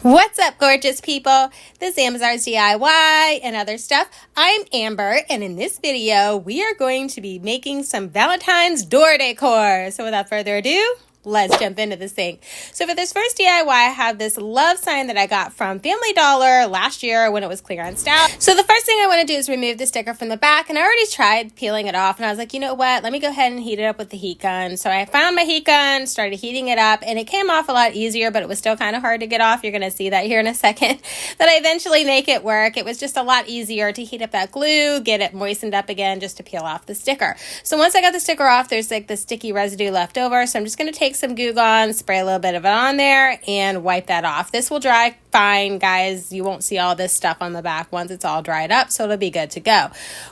What's up, gorgeous people? This is Ambizzares DIY and other stuff. I'm Amber, and in this video, we are going to be making some Valentine's door decor. So without further ado, let's jump into this thing. So for this first DIY, I have this love sign that I got from Family Dollar last year when it was clearance out. So the first thing I want to do is remove the sticker from the back, and I already tried peeling it off, and I was like, you know what, let me go ahead and heat it up with the heat gun. So I found my heat gun, started heating it up, and it came off a lot easier, but it was still kind of hard to get off. You're going to see that here in a second, that I eventually make it work. It was just a lot easier to heat up that glue, get it moistened up again, just to peel off the sticker. So once I got the sticker off, there's like the sticky residue left over, so I'm just going to take some Goo Gone, spray a little bit of it on there, and wipe that off. This will dry fine, guys. You won't see all this stuff on the back once it's all dried up, so it'll be good to go.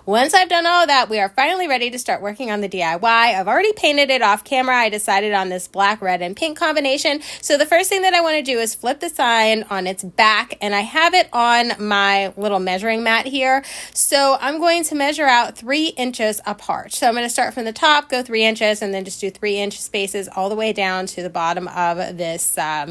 Once I've done all that, we are finally ready to start working on the DIY. I've already painted it off camera. I decided on this black, red, and pink combination. So the first thing that I want to do is flip the sign on its back, and I have it on my little measuring mat here. So I'm going to measure out 3 inches apart. So I'm going to start from the top, go 3 inches, and then just do 3-inch spaces all the way down to the bottom of this, I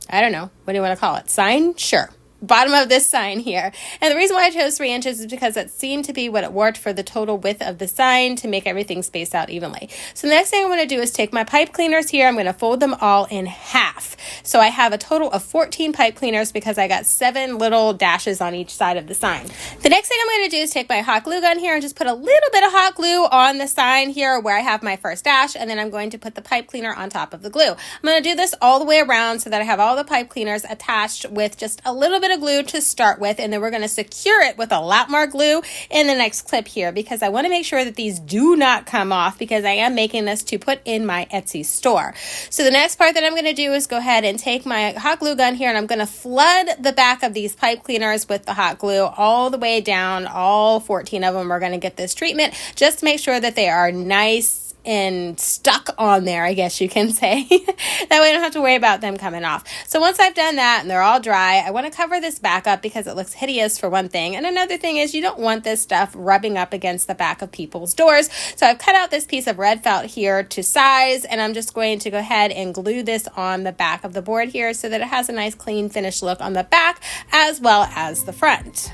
don't know, what do you want to call it? Sign? Sure. Bottom of this sign here. And the reason why I chose 3 inches is because that seemed to be what it worked for the total width of the sign to make everything spaced out evenly. So the next thing I'm going to do is take my pipe cleaners here. I'm going to fold them all in half. So I have a total of 14 pipe cleaners because I got 7 little dashes on each side of the sign. The next thing I'm going to do is take my hot glue gun here and just put a little bit of hot glue on the sign here where I have my first dash, and then I'm going to put the pipe cleaner on top of the glue. I'm going to do this all the way around so that I have all the pipe cleaners attached with just a little bit of glue to start with, and then we're going to secure it with a lot more glue in the next clip here because I want to make sure that these do not come off because I am making this to put in my Etsy store. So the next part that I'm going to do is go ahead and take my hot glue gun here, and I'm going to flood the back of these pipe cleaners with the hot glue all the way down. All 14 of them are going to get this treatment just to make sure that they are nice and stuck on there, I guess you can say. That way I don't have to worry about them coming off. So once I've done that and they're all dry, I want to cover this back up because it looks hideous for one thing. And another thing is you don't want this stuff rubbing up against the back of people's doors. So I've cut out this piece of red felt here to size, and I'm just going to go ahead and glue this on the back of the board here so that it has a nice clean finished look on the back as well as the front.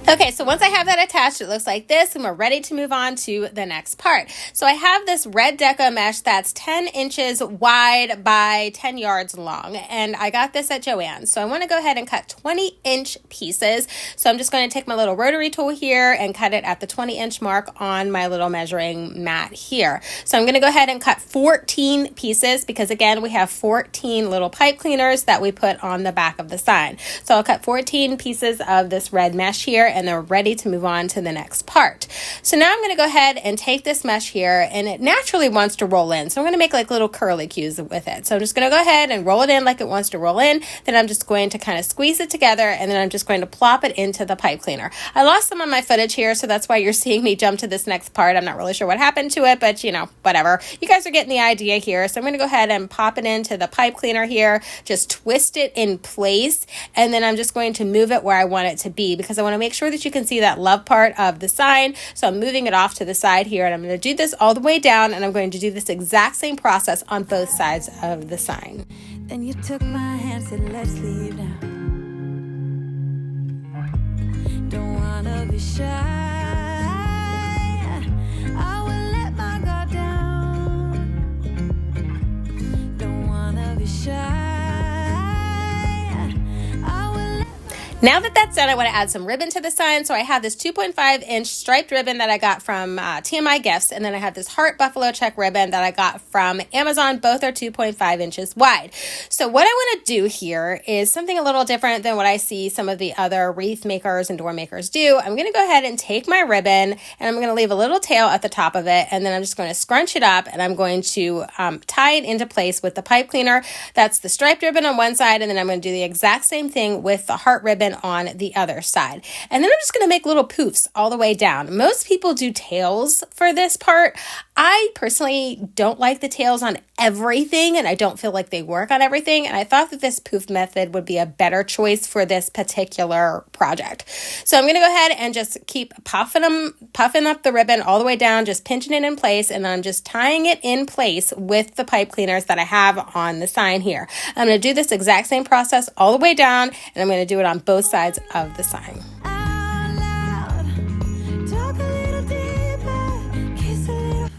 Okay, so once I have that attached, it looks like this, and we're ready to move on to the next part. So I have this red deco mesh that's 10 inches wide by 10 yards long, and I got this at Joann's. So I want to go ahead and cut 20-inch pieces. So I'm just going to take my little rotary tool here and cut it at the 20-inch mark on my little measuring mat here. So I'm going to go ahead and cut 14 pieces because, again, we have 14 little pipe cleaners that we put on the back of the sign. So I'll cut 14 pieces of this red mesh here, and they're ready to move on to the next part. So now I'm going to go ahead and take this mesh here, and it naturally wants to roll in. So I'm going to make like little curly cues with it. So I'm just going to go ahead and roll it in like it wants to roll in. Then I'm just going to kind of squeeze it together, and then I'm just going to plop it into the pipe cleaner. I lost some of my footage here, so that's why you're seeing me jump to this next part. I'm not really sure what happened to it, but you know, whatever. You guys are getting the idea here. So I'm going to go ahead and pop it into the pipe cleaner here, just twist it in place, and then I'm just going to move it where I want it to be because I want to make sure that you can see that love part of the sign. So I'm moving it off to the side here, and I'm going to do this all the way down, and I'm going to do this exact same process on both sides of the sign. Then you took my hand, said let's leave now. Don't wanna be shy. I will let my guard down. Don't wanna be shy. Now that that's done, I want to add some ribbon to the sign. So I have this 2.5-inch striped ribbon that I got from TMI Gifts, and then I have this heart buffalo check ribbon that I got from Amazon. Both are 2.5 inches wide. So what I want to do here is something a little different than what I see some of the other wreath makers and door makers do. I'm going to go ahead and take my ribbon, and I'm going to leave a little tail at the top of it, and then I'm just going to scrunch it up, and I'm going to tie it into place with the pipe cleaner. That's the striped ribbon on one side, and then I'm going to do the exact same thing with the heart ribbon on the other side. And then I'm just going to make little poofs all the way down. Most people do tails for this part. I personally don't like the tails on everything, and I don't feel like they work on everything. And I thought that this poof method would be a better choice for this particular project. So I'm going to go ahead and just keep puffing up the ribbon all the way down, just pinching it in place, and I'm just tying it in place with the pipe cleaners that I have on the sign here. I'm going to do this exact same process all the way down, and I'm going to do it on both sides of the sign. Out loud, talk a little deeper, kiss a little.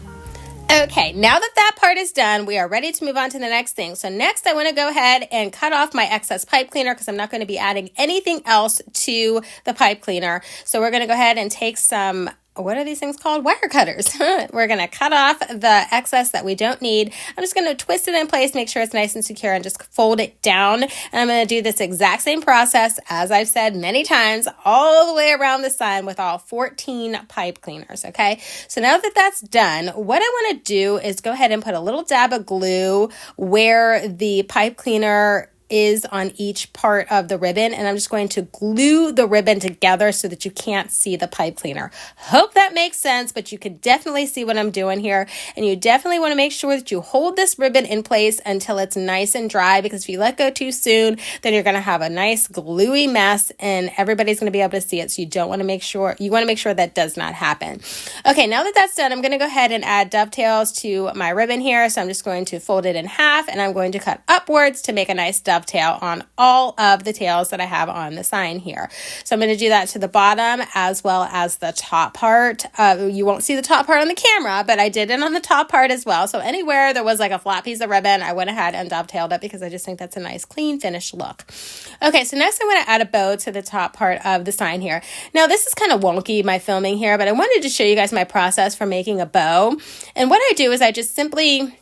Okay, now that that part is done, we are ready to move on to the next thing. So next I want to go ahead and cut off my excess pipe cleaner because I'm not going to be adding anything else to the pipe cleaner. So we're going to go ahead and take some, what are these things called? Wire cutters. We're going to cut off the excess that we don't need. I'm just going to twist it in place, make sure it's nice and secure, and just fold it down. And I'm going to do this exact same process, as I've said many times, all the way around the sign with all 14 pipe cleaners, okay? So now that that's done, what I want to do is go ahead and put a little dab of glue where the pipe cleaner is on each part of the ribbon, and I'm just going to glue the ribbon together so that you can't see the pipe cleaner. Hope that makes sense, but you can definitely see what I'm doing here, and you definitely want to make sure that you hold this ribbon in place until it's nice and dry, because if you let go too soon, then you're going to have a nice gluey mess and everybody's going to be able to see it. So you want to make sure that does not happen. Okay, now that that's done, I'm going to go ahead and add dovetails to my ribbon here. So I'm just going to fold it in half, and I'm going to cut upwards to make a nice dovetail on all of the tails that I have on the sign here. So I'm going to do that to the bottom as well as the top part. You won't see the top part on the camera, but I did it on the top part as well. So anywhere there was like a flat piece of ribbon, I went ahead and dovetailed it because I just think that's a nice clean finished look. Okay, so next I want to add a bow to the top part of the sign here. Now this is kind of wonky, my filming here, but I wanted to show you guys my process for making a bow. And what I do is I just simply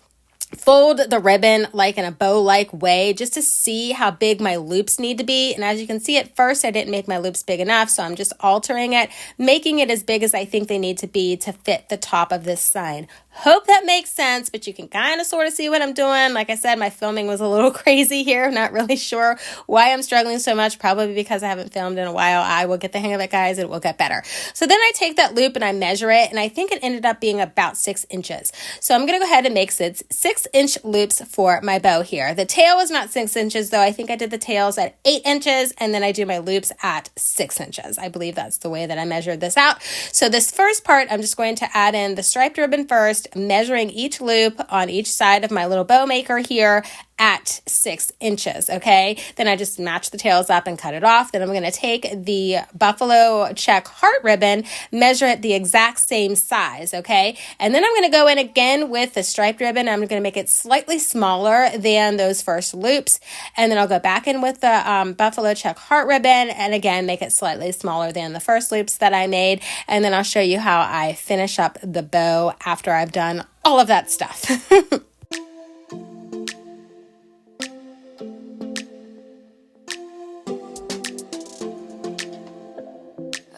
fold the ribbon like in a bow-like way just to see how big my loops need to be. And as you can see, at first I didn't make my loops big enough, so I'm just altering it, making it as big as I think they need to be to fit the top of this sign. Hope that makes sense, but you can kind of sort of see what I'm doing. Like I said, my filming was a little crazy here. I'm not really sure why I'm struggling so much, probably because I haven't filmed in a while. I will get the hang of it, guys. It will get better. So then I take that loop and I measure it, and I think it ended up being about 6 inches. So I'm going to go ahead and make 6-inch loops for my bow here. The tail was not 6 inches, though. I think I did the tails at 8 inches, and then I do my loops at 6 inches. I believe that's the way that I measured this out. So this first part, I'm just going to add in the striped ribbon first, measuring each loop on each side of my little bow maker here at 6 inches, okay? Then I just match the tails up and cut it off. Then I'm going to take the buffalo check heart ribbon, measure it the exact same size, okay? And then I'm going to go in again with the striped ribbon. I'm going to make it slightly smaller than those first loops. And then I'll go back in with the buffalo check heart ribbon and again make it slightly smaller than the first loops that I made. And then I'll show you how I finish up the bow after I've done all of that stuff.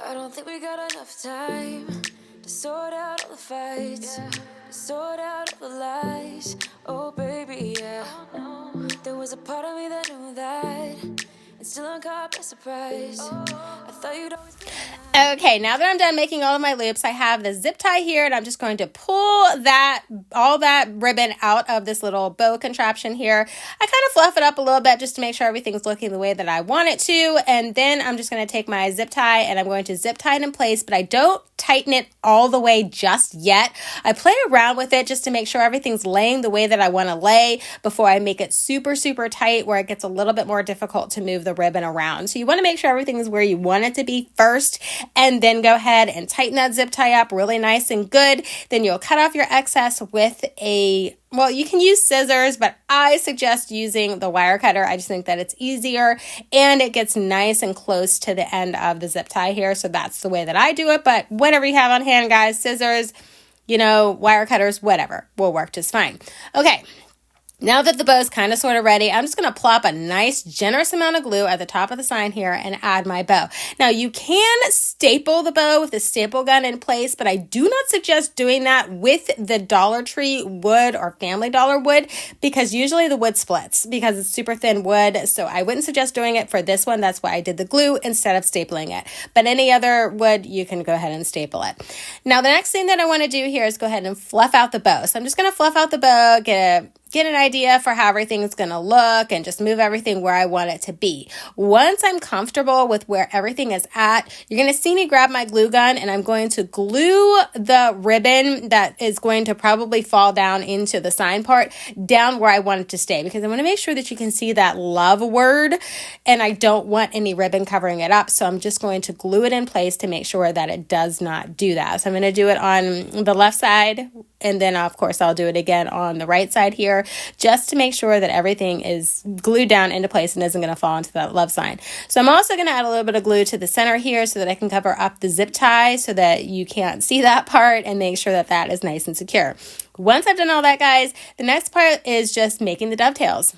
I don't think we got enough time to sort out all the fights, to sort out all the lies. Oh, baby, yeah. There was a part of me that knew that, and still I'm caught by surprise. I thought you'd always be mine. Okay, now that I'm done making all of my loops, I have the zip tie here, and I'm just going to pull all that ribbon out of this little bow contraption here. I kind of fluff it up a little bit just to make sure everything's looking the way that I want it to, and then I'm just going to take my zip tie and I'm going to zip tie it in place, but I don't tighten it all the way just yet. I play around with it just to make sure everything's laying the way that I want to lay before I make it super, super tight where it gets a little bit more difficult to move the ribbon around. So you want to make sure everything is where you want it to be first, and then go ahead and tighten that zip tie up really nice and good. Then you'll cut off your excess with you can use scissors, but I suggest using the wire cutter. I just think that it's easier and it gets nice and close to the end of the zip tie here. So that's the way that I do it. But whatever you have on hand, guys, scissors, wire cutters, whatever, will work just fine. Okay. Now that the bow is kind of sort of ready, I'm just going to plop a nice generous amount of glue at the top of the sign here and add my bow. Now you can staple the bow with a staple gun in place, but I do not suggest doing that with the Dollar Tree wood or Family Dollar wood because usually the wood splits because it's super thin wood. So I wouldn't suggest doing it for this one. That's why I did the glue instead of stapling it. But any other wood, you can go ahead and staple it. Now the next thing that I want to do here is go ahead and fluff out the bow. So I'm just going to fluff out the bow, get a get an idea for how everything's going to look and just move everything where I want it to be. Once I'm comfortable with where everything is at, you're going to see me grab my glue gun and I'm going to glue the ribbon that is going to probably fall down into the sign part down where I want it to stay, because I want to make sure that you can see that love word and I don't want any ribbon covering it up. So I'm just going to glue it in place to make sure that it does not do that. So I'm going to do it on the left side, and then of course I'll do it again on the right side here, just to make sure that everything is glued down into place and isn't going to fall into that love sign. So I'm also going to add a little bit of glue to the center here so that I can cover up the zip tie so that you can't see that part, and make sure that that is nice and secure. Once I've done all that, guys, the next part is just making the dovetails.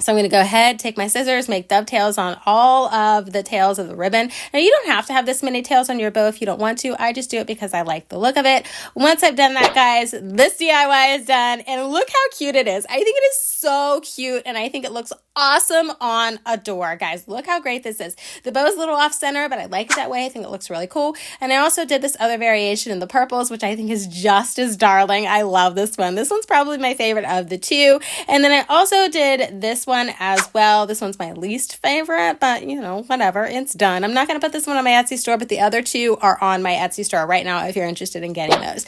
So I'm going to go ahead, take my scissors, make dovetails on all of the tails of the ribbon. Now, you don't have to have this many tails on your bow if you don't want to. I just do it because I like the look of it. Once I've done that, guys, this DIY is done. And look how cute it is. I think it is so cute, and I think it looks awesome on a door. Guys, look how great this is. The bow is a little off center, but I like it that way. I think it looks really cool. And I also did this other variation in the purples, which I think is just as darling. I love this one. This one's probably my favorite of the two. And then I also did this one as well. This one's my least favorite, but you know, whatever, it's done. I'm not going to put this one on my Etsy store, but the other two are on my Etsy store right now if you're interested in getting those.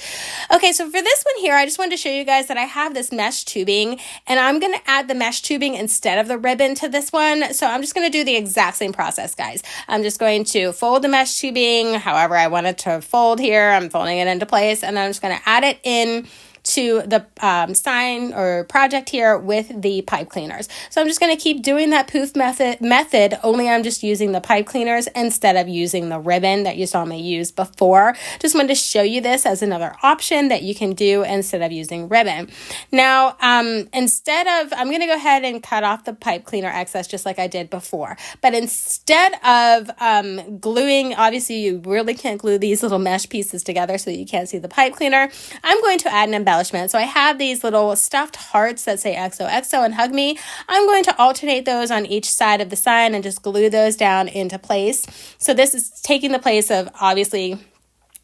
Okay, so for this one here, I just wanted to show you guys that I have this mesh tubing, and I'm going to add the mesh tubing instead of the ribbon to this one. So I'm just going to do the exact same process, guys. I'm just going to fold the mesh tubing however I want it to fold here. I'm folding it into place, and I'm just going to add it in to the sign or project here with the pipe cleaners. So I'm just going to keep doing that poof method, only I'm just using the pipe cleaners instead of using the ribbon that you saw me use before. Just wanted to show you this as another option that you can do instead of using ribbon. Now, I'm going to go ahead and cut off the pipe cleaner excess just like I did before. But instead of gluing, obviously you really can't glue these little mesh pieces together so that you can't see the pipe cleaner, I'm going to add an embellishment. So I have these little stuffed hearts that say XOXO and hug me. I'm going to alternate those on each side of the sign and just glue those down into place. So this is taking the place of obviously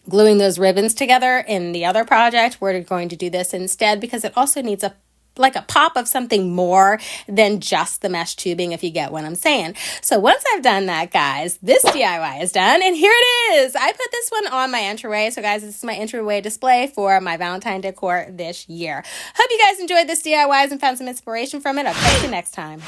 gluing those ribbons together in the other project. We're going to do this instead because it also needs a pop of something more than just the mesh tubing, if you get what I'm saying. So once I've done that, guys, this DIY is done, and here it is. I put this one on my entryway. So guys, this is my entryway display for my Valentine decor this year. Hope you guys enjoyed this DIYs and found some inspiration from it. I'll catch you next time.